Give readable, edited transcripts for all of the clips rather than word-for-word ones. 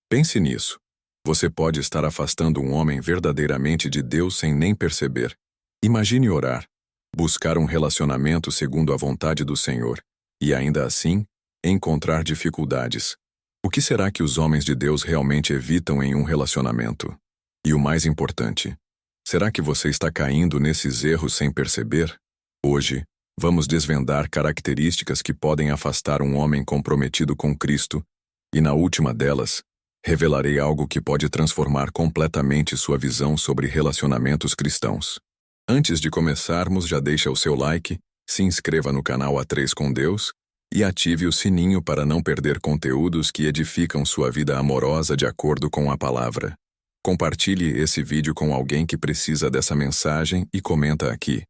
Pense nisso. Você pode estar afastando um homem verdadeiramente de Deus sem nem perceber. Imagine orar, buscar um relacionamento segundo a vontade do Senhor, e ainda assim, encontrar dificuldades. O que será que os homens de Deus realmente evitam em um relacionamento? E o mais importante, será que você está caindo nesses erros sem perceber? Hoje, vamos desvendar características que podem afastar um homem comprometido com Cristo, e na última delas, revelarei algo que pode transformar completamente sua visão sobre relacionamentos cristãos. Antes de começarmos, já deixa o seu like, se inscreva no canal A3 com Deus e ative o sininho para não perder conteúdos que edificam sua vida amorosa de acordo com a palavra. Compartilhe esse vídeo com alguém que precisa dessa mensagem e comenta aqui.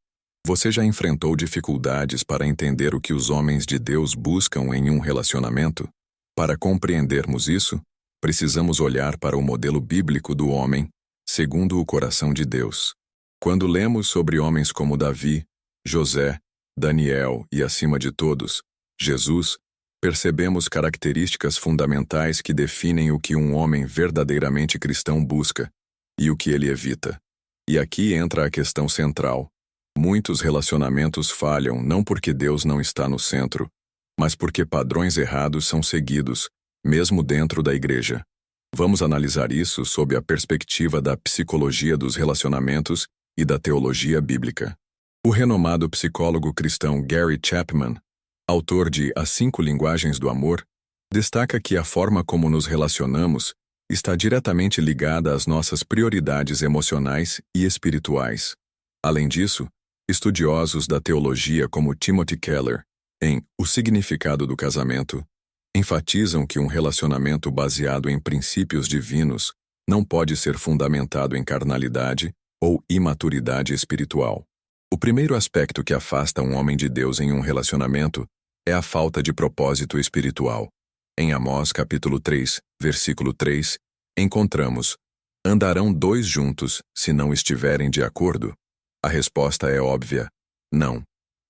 Você já enfrentou dificuldades para entender o que os homens de Deus buscam em um relacionamento? Para compreendermos isso, precisamos olhar para o modelo bíblico do homem, segundo o coração de Deus. Quando lemos sobre homens como Davi, José, Daniel e, acima de todos, Jesus, percebemos características fundamentais que definem o que um homem verdadeiramente cristão busca e o que ele evita. E aqui entra a questão central. Muitos relacionamentos falham não porque Deus não está no centro, mas porque padrões errados são seguidos, mesmo dentro da igreja. Vamos analisar isso sob a perspectiva da psicologia dos relacionamentos e da teologia bíblica. O renomado psicólogo cristão Gary Chapman, autor de As 5 Linguagens do Amor, destaca que a forma como nos relacionamos está diretamente ligada às nossas prioridades emocionais e espirituais. Além disso, estudiosos da teologia como Timothy Keller, em O Significado do Casamento, enfatizam que um relacionamento baseado em princípios divinos não pode ser fundamentado em carnalidade ou imaturidade espiritual. O primeiro aspecto que afasta um homem de Deus em um relacionamento é a falta de propósito espiritual. Em Amós capítulo 3, versículo 3, encontramos: "Andarão 2 juntos se não estiverem de acordo?" A resposta é óbvia: não.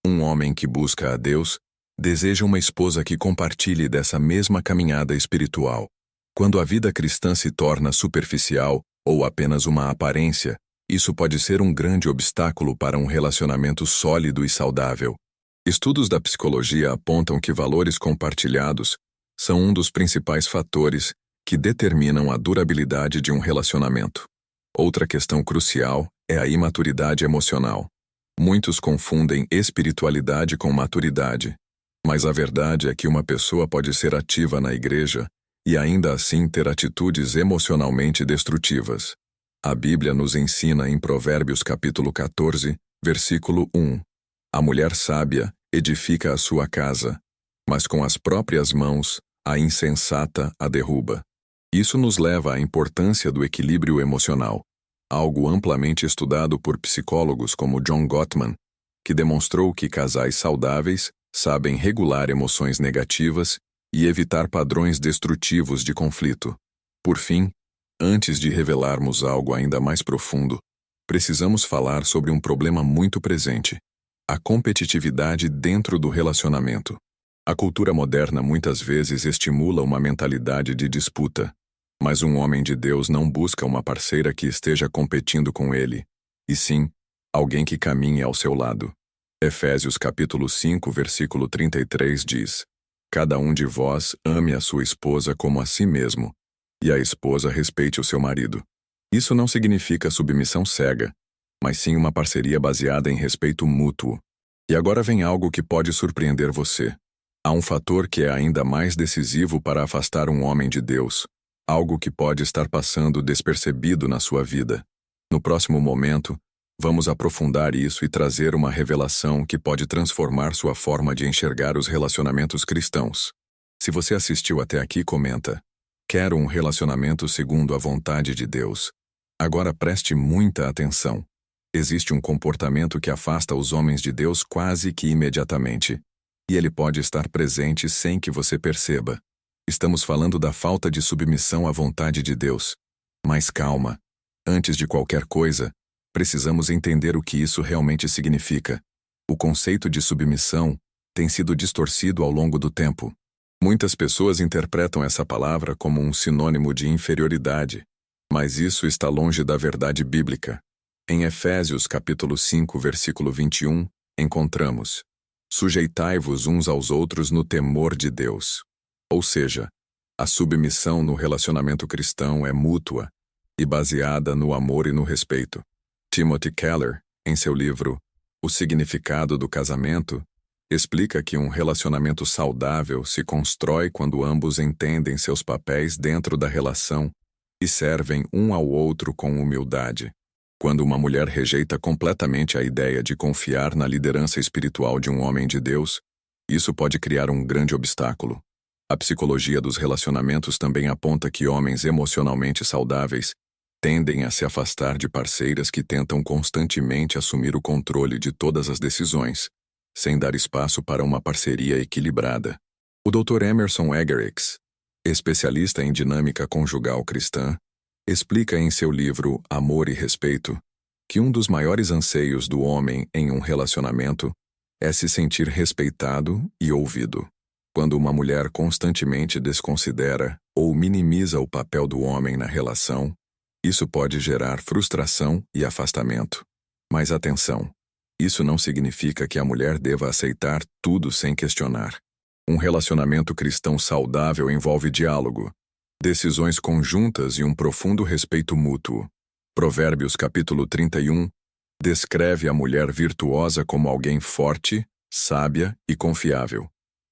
Um homem que busca a Deus deseja uma esposa que compartilhe dessa mesma caminhada espiritual. Quando a vida cristã se torna superficial ou apenas uma aparência, isso pode ser um grande obstáculo para um relacionamento sólido e saudável. Estudos da psicologia apontam que valores compartilhados são um dos principais fatores que determinam a durabilidade de um relacionamento. Outra questão crucial é a imaturidade emocional. Muitos confundem espiritualidade com maturidade, mas a verdade é que uma pessoa pode ser ativa na igreja e ainda assim ter atitudes emocionalmente destrutivas. A Bíblia nos ensina em Provérbios capítulo 14, versículo 1: "A mulher sábia edifica a sua casa, mas com as próprias mãos a insensata a derruba." Isso nos leva à importância do equilíbrio emocional, algo amplamente estudado por psicólogos como John Gottman, que demonstrou que casais saudáveis sabem regular emoções negativas e evitar padrões destrutivos de conflito. Por fim, antes de revelarmos algo ainda mais profundo, precisamos falar sobre um problema muito presente: a competitividade dentro do relacionamento. A cultura moderna muitas vezes estimula uma mentalidade de disputa, mas um homem de Deus não busca uma parceira que esteja competindo com ele, e sim, alguém que caminhe ao seu lado. Efésios capítulo 5, versículo 33 diz: "Cada um de vós ame a sua esposa como a si mesmo, e a esposa respeite o seu marido." Isso não significa submissão cega, mas sim uma parceria baseada em respeito mútuo. E agora vem algo que pode surpreender você. Há um fator que é ainda mais decisivo para afastar um homem de Deus, algo que pode estar passando despercebido na sua vida. No próximo momento, vamos aprofundar isso e trazer uma revelação que pode transformar sua forma de enxergar os relacionamentos cristãos. Se você assistiu até aqui, comenta: "Quero um relacionamento segundo a vontade de Deus." Agora preste muita atenção. Existe um comportamento que afasta os homens de Deus quase que imediatamente, e ele pode estar presente sem que você perceba. Estamos falando da falta de submissão à vontade de Deus. Mas calma. Antes de qualquer coisa, precisamos entender o que isso realmente significa. O conceito de submissão tem sido distorcido ao longo do tempo. Muitas pessoas interpretam essa palavra como um sinônimo de inferioridade, mas isso está longe da verdade bíblica. Em Efésios capítulo 5, versículo 21, encontramos: sujeitai-vos uns aos outros no temor de Deus. Ou seja, a submissão no relacionamento cristão é mútua e baseada no amor e no respeito. Timothy Keller, em seu livro O Significado do Casamento, explica que um relacionamento saudável se constrói quando ambos entendem seus papéis dentro da relação e servem um ao outro com humildade. Quando uma mulher rejeita completamente a ideia de confiar na liderança espiritual de um homem de Deus, isso pode criar um grande obstáculo. A psicologia dos relacionamentos também aponta que homens emocionalmente saudáveis tendem a se afastar de parceiras que tentam constantemente assumir o controle de todas as decisões, sem dar espaço para uma parceria equilibrada. O Dr. Emerson Eggerichs, especialista em dinâmica conjugal cristã, explica em seu livro Amor e Respeito que um dos maiores anseios do homem em um relacionamento é se sentir respeitado e ouvido. Quando uma mulher constantemente desconsidera ou minimiza o papel do homem na relação, isso pode gerar frustração e afastamento. Mas atenção, isso não significa que a mulher deva aceitar tudo sem questionar. Um relacionamento cristão saudável envolve diálogo, decisões conjuntas e um profundo respeito mútuo. Provérbios capítulo 31 descreve a mulher virtuosa como alguém forte, sábia e confiável,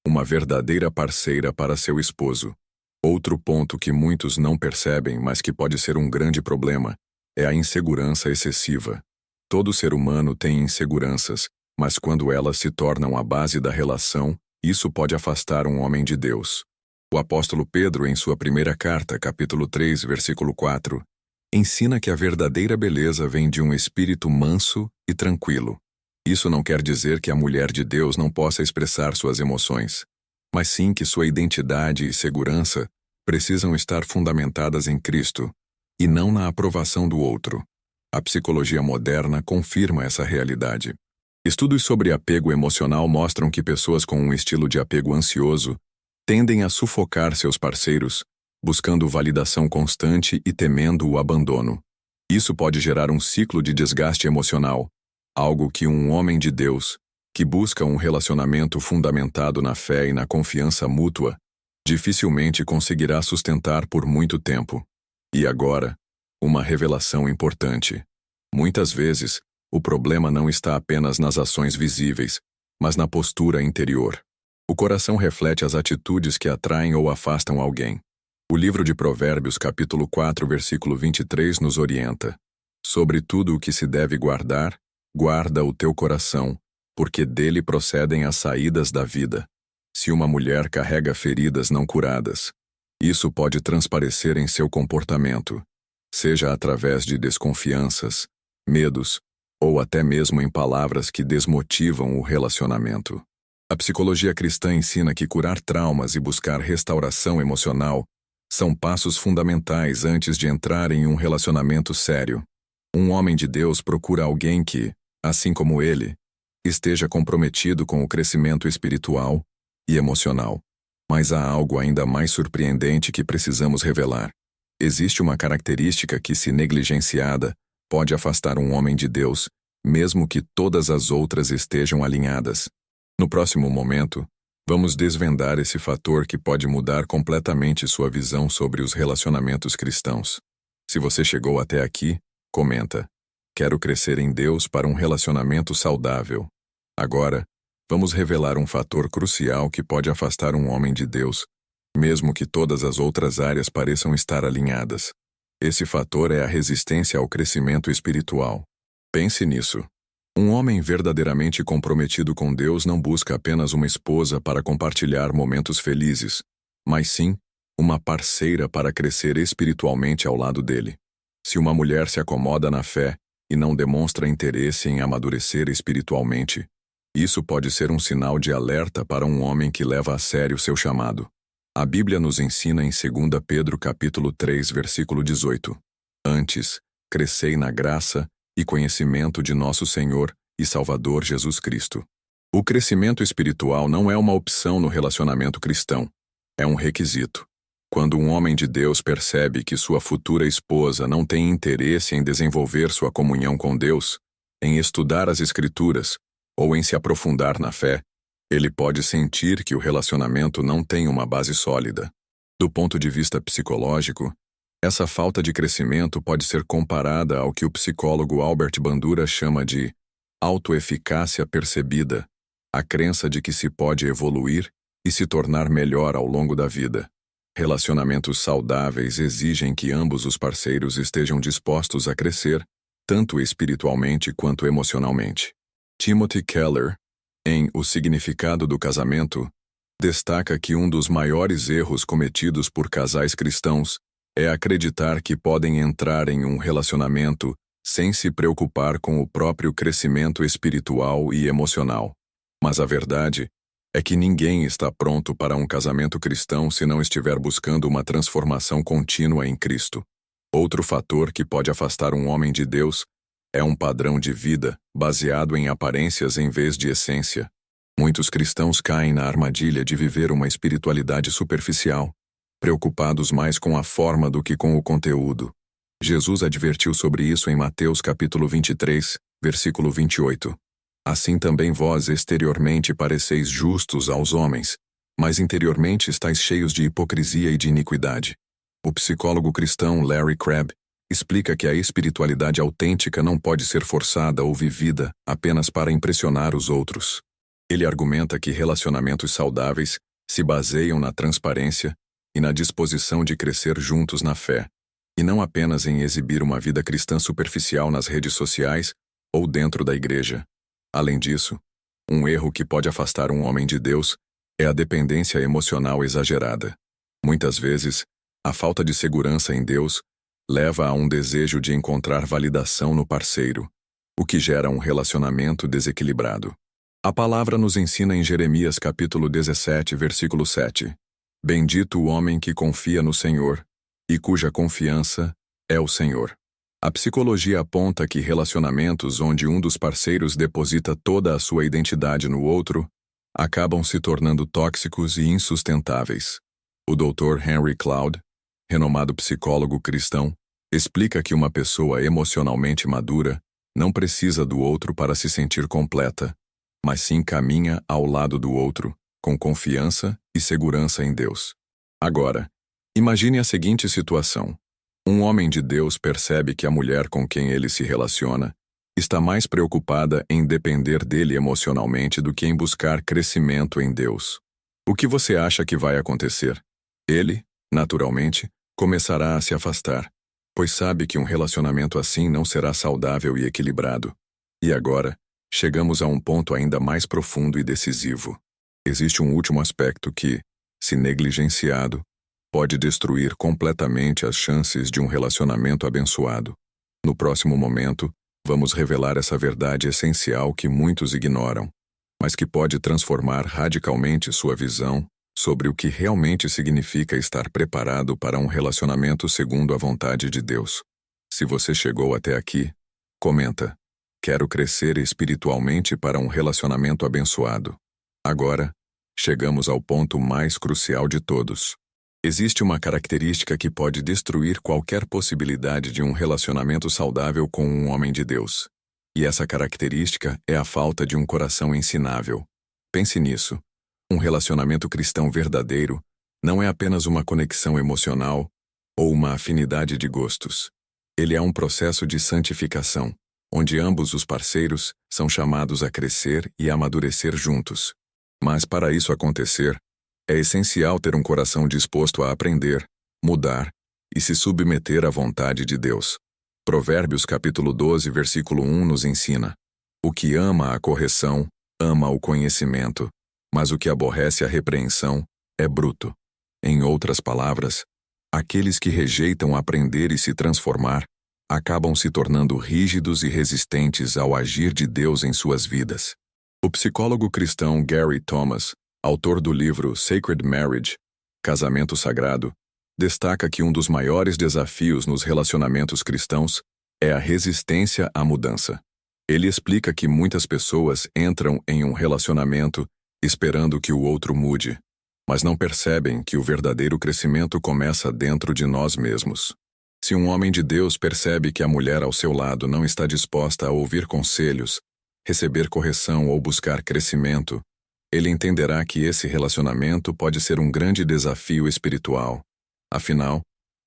uma verdadeira parceira para seu esposo. Outro ponto que muitos não percebem, mas que pode ser um grande problema, é a insegurança excessiva. Todo ser humano tem inseguranças, mas quando elas se tornam a base da relação, isso pode afastar um homem de Deus. O apóstolo Pedro, em sua primeira carta, capítulo 3, versículo 4, ensina que a verdadeira beleza vem de um espírito manso e tranquilo. Isso não quer dizer que a mulher de Deus não possa expressar suas emoções, mas sim que sua identidade e segurança precisam estar fundamentadas em Cristo e não na aprovação do outro. A psicologia moderna confirma essa realidade. Estudos sobre apego emocional mostram que pessoas com um estilo de apego ansioso tendem a sufocar seus parceiros, buscando validação constante e temendo o abandono. Isso pode gerar um ciclo de desgaste emocional, algo que um homem de Deus, que busca um relacionamento fundamentado na fé e na confiança mútua, dificilmente conseguirá sustentar por muito tempo. E agora, uma revelação importante. Muitas vezes, o problema não está apenas nas ações visíveis, mas na postura interior. O coração reflete as atitudes que atraem ou afastam alguém. O livro de Provérbios, capítulo 4, versículo 23, nos orienta: sobre tudo o que se deve guardar, guarda o teu coração, porque dele procedem as saídas da vida. Se uma mulher carrega feridas não curadas, isso pode transparecer em seu comportamento, seja através de desconfianças, medos, ou até mesmo em palavras que desmotivam o relacionamento. A psicologia cristã ensina que curar traumas e buscar restauração emocional são passos fundamentais antes de entrar em um relacionamento sério. Um homem de Deus procura alguém que, assim como ele, esteja comprometido com o crescimento espiritual e emocional. Mas há algo ainda mais surpreendente que precisamos revelar. Existe uma característica que, se negligenciada, pode afastar um homem de Deus, mesmo que todas as outras estejam alinhadas. No próximo momento, vamos desvendar esse fator que pode mudar completamente sua visão sobre os relacionamentos cristãos. Se você chegou até aqui, comenta: quero crescer em Deus para um relacionamento saudável. Agora, vamos revelar um fator crucial que pode afastar um homem de Deus, mesmo que todas as outras áreas pareçam estar alinhadas. Esse fator é a resistência ao crescimento espiritual. Pense nisso. Um homem verdadeiramente comprometido com Deus não busca apenas uma esposa para compartilhar momentos felizes, mas sim uma parceira para crescer espiritualmente ao lado dele. Se uma mulher se acomoda na fé e não demonstra interesse em amadurecer espiritualmente, isso pode ser um sinal de alerta para um homem que leva a sério seu chamado. A Bíblia nos ensina em 2 Pedro capítulo 3, versículo 18: antes, crescei na graça e conhecimento de nosso Senhor e Salvador Jesus Cristo. O crescimento espiritual não é uma opção no relacionamento cristão. É um requisito. Quando um homem de Deus percebe que sua futura esposa não tem interesse em desenvolver sua comunhão com Deus, em estudar as Escrituras ou em se aprofundar na fé, ele pode sentir que o relacionamento não tem uma base sólida. Do ponto de vista psicológico, essa falta de crescimento pode ser comparada ao que o psicólogo Albert Bandura chama de autoeficácia percebida, a crença de que se pode evoluir e se tornar melhor ao longo da vida. Relacionamentos saudáveis exigem que ambos os parceiros estejam dispostos a crescer, tanto espiritualmente quanto emocionalmente. Timothy Keller, em O Significado do Casamento, destaca que um dos maiores erros cometidos por casais cristãos é acreditar que podem entrar em um relacionamento sem se preocupar com o próprio crescimento espiritual e emocional. Mas a verdade é que ninguém está pronto para um casamento cristão se não estiver buscando uma transformação contínua em Cristo. Outro fator que pode afastar um homem de Deus é um padrão de vida baseado em aparências em vez de essência. Muitos cristãos caem na armadilha de viver uma espiritualidade superficial, preocupados mais com a forma do que com o conteúdo. Jesus advertiu sobre isso em Mateus capítulo 23, versículo 28. Assim também vós exteriormente pareceis justos aos homens, mas interiormente estáis cheios de hipocrisia e de iniquidade. O psicólogo cristão Larry Crabb explica que a espiritualidade autêntica não pode ser forçada ou vivida apenas para impressionar os outros. Ele argumenta que relacionamentos saudáveis se baseiam na transparência e na disposição de crescer juntos na fé, e não apenas em exibir uma vida cristã superficial nas redes sociais ou dentro da igreja. Além disso, um erro que pode afastar um homem de Deus é a dependência emocional exagerada. Muitas vezes, a falta de segurança em Deus leva a um desejo de encontrar validação no parceiro, o que gera um relacionamento desequilibrado. A palavra nos ensina em Jeremias capítulo 17, versículo 7. Bendito o homem que confia no Senhor, e cuja confiança é o Senhor. A psicologia aponta que relacionamentos onde um dos parceiros deposita toda a sua identidade no outro acabam se tornando tóxicos e insustentáveis. O Dr. Henry Cloud, renomado psicólogo cristão, explica que uma pessoa emocionalmente madura não precisa do outro para se sentir completa, mas sim caminha ao lado do outro, com confiança e segurança em Deus. Agora, imagine a seguinte situação. Um homem de Deus percebe que a mulher com quem ele se relaciona está mais preocupada em depender dele emocionalmente do que em buscar crescimento em Deus. O que você acha que vai acontecer? Ele, naturalmente, começará a se afastar, pois sabe que um relacionamento assim não será saudável e equilibrado. E agora, chegamos a um ponto ainda mais profundo e decisivo. Existe um último aspecto que, se negligenciado, pode destruir completamente as chances de um relacionamento abençoado. No próximo momento, vamos revelar essa verdade essencial que muitos ignoram, mas que pode transformar radicalmente sua visão sobre o que realmente significa estar preparado para um relacionamento segundo a vontade de Deus. Se você chegou até aqui, comenta: quero crescer espiritualmente para um relacionamento abençoado. Agora, chegamos ao ponto mais crucial de todos. Existe uma característica que pode destruir qualquer possibilidade de um relacionamento saudável com um homem de Deus. E essa característica é a falta de um coração ensinável. Pense nisso. Um relacionamento cristão verdadeiro não é apenas uma conexão emocional ou uma afinidade de gostos. Ele é um processo de santificação, onde ambos os parceiros são chamados a crescer e amadurecer juntos. Mas para isso acontecer, é essencial ter um coração disposto a aprender, mudar e se submeter à vontade de Deus. Provérbios capítulo 12, versículo 1 nos ensina: o que ama a correção, ama o conhecimento, mas o que aborrece a repreensão é bruto. Em outras palavras, aqueles que rejeitam aprender e se transformar acabam se tornando rígidos e resistentes ao agir de Deus em suas vidas. O psicólogo cristão Gary Thomas, autor do livro Sacred Marriage, Casamento Sagrado, destaca que um dos maiores desafios nos relacionamentos cristãos é a resistência à mudança. Ele explica que muitas pessoas entram em um relacionamento esperando que o outro mude, mas não percebem que o verdadeiro crescimento começa dentro de nós mesmos. Se um homem de Deus percebe que a mulher ao seu lado não está disposta a ouvir conselhos, receber correção ou buscar crescimento, ele entenderá que esse relacionamento pode ser um grande desafio espiritual. Afinal,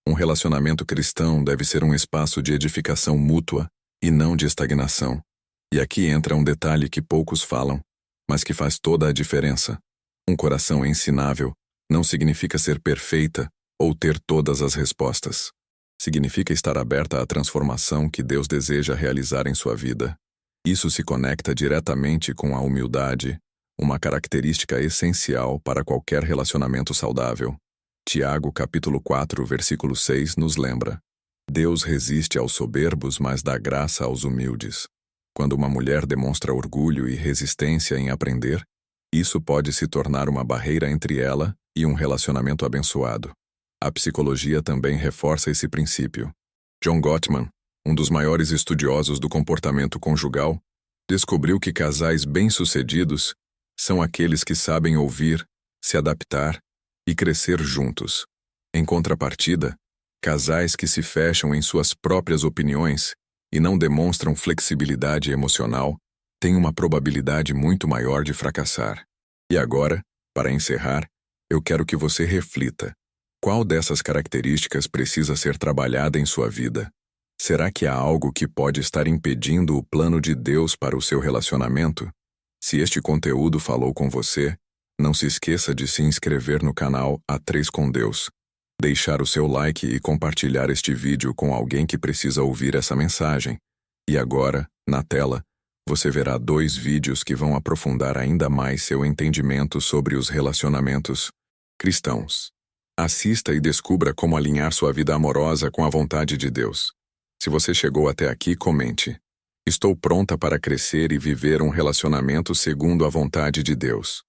um relacionamento cristão deve ser um espaço de edificação mútua e não de estagnação. E aqui entra um detalhe que poucos falam, mas que faz toda a diferença. Um coração ensinável não significa ser perfeita ou ter todas as respostas. Significa estar aberta à transformação que Deus deseja realizar em sua vida. Isso se conecta diretamente com a humildade, uma característica essencial para qualquer relacionamento saudável. Tiago, capítulo 4, versículo 6, nos lembra: Deus resiste aos soberbos, mas dá graça aos humildes. Quando uma mulher demonstra orgulho e resistência em aprender, isso pode se tornar uma barreira entre ela e um relacionamento abençoado. A psicologia também reforça esse princípio. John Gottman, um dos maiores estudiosos do comportamento conjugal, descobriu que casais bem-sucedidos são aqueles que sabem ouvir, se adaptar e crescer juntos. Em contrapartida, casais que se fecham em suas próprias opiniões e não demonstram flexibilidade emocional têm uma probabilidade muito maior de fracassar. E agora, para encerrar, eu quero que você reflita. Qual dessas características precisa ser trabalhada em sua vida? Será que há algo que pode estar impedindo o plano de Deus para o seu relacionamento? Se este conteúdo falou com você, não se esqueça de se inscrever no canal A3 com Deus, deixar o seu like e compartilhar este vídeo com alguém que precisa ouvir essa mensagem. E agora, na tela, você verá 2 vídeos que vão aprofundar ainda mais seu entendimento sobre os relacionamentos cristãos. Assista e descubra como alinhar sua vida amorosa com a vontade de Deus. Se você chegou até aqui, comente: Estou pronta para crescer e viver um relacionamento segundo a vontade de Deus.